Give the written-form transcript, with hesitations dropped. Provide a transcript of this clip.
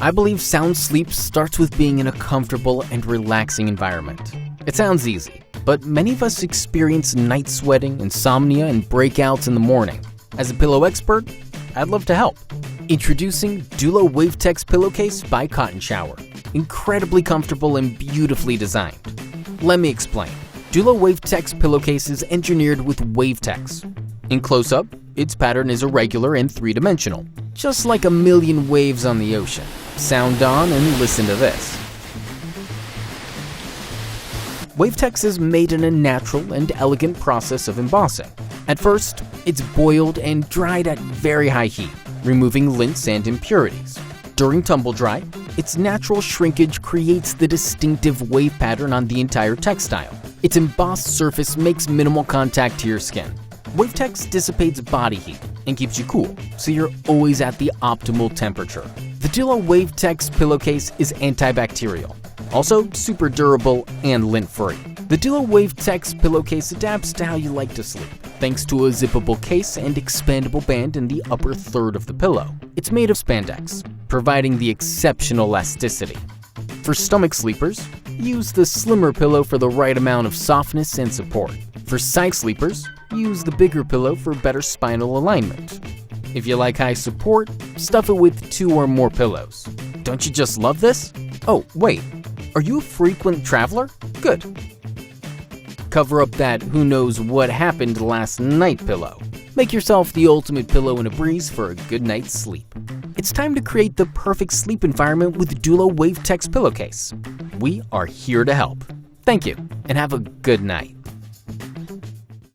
I believe sound sleep starts with being in a comfortable and relaxing environment. It sounds easy, but many of us experience night sweating, insomnia, and breakouts in the morning. As a pillow expert, I'd love to help. Introducing Dullo WaveTex Pillowcase by Cotton Shower. Incredibly comfortable and beautifully designed. Let me explain. Dullo WaveTex Pillowcase is engineered with WaveTex. In close-up, its pattern is irregular and three-dimensional, just like a million waves on the ocean. Sound on and listen to this. WaveTex is made in a natural and elegant process of embossing. At first, it's boiled and dried at very high heat, removing lints and impurities. During tumble dry, its natural shrinkage creates the distinctive wave pattern on the entire textile. Its embossed surface makes minimal contact to your skin. WaveTex dissipates body heat and keeps you cool, so you're always at the optimal temperature. The Dullo WaveTex Pillowcase is antibacterial, also super durable and lint-free. The Dullo WaveTex Pillowcase adapts to how you like to sleep, thanks to a zippable case and expandable band in the upper third of the pillow. It's made of spandex, providing the exceptional elasticity. For stomach sleepers, use the slimmer pillow for the right amount of softness and support. For side sleepers, use the bigger pillow for better spinal alignment. If you like high support, stuff it with 2 or more pillows. Don't you just love this? Oh, wait, are you a frequent traveler? Good. Cover up that who knows what happened last night pillow. Make yourself the ultimate pillow in a breeze for a good night's sleep. It's time to create the perfect sleep environment with Dullo WaveTex Pillowcase. We are here to help. Thank you, and have a good night.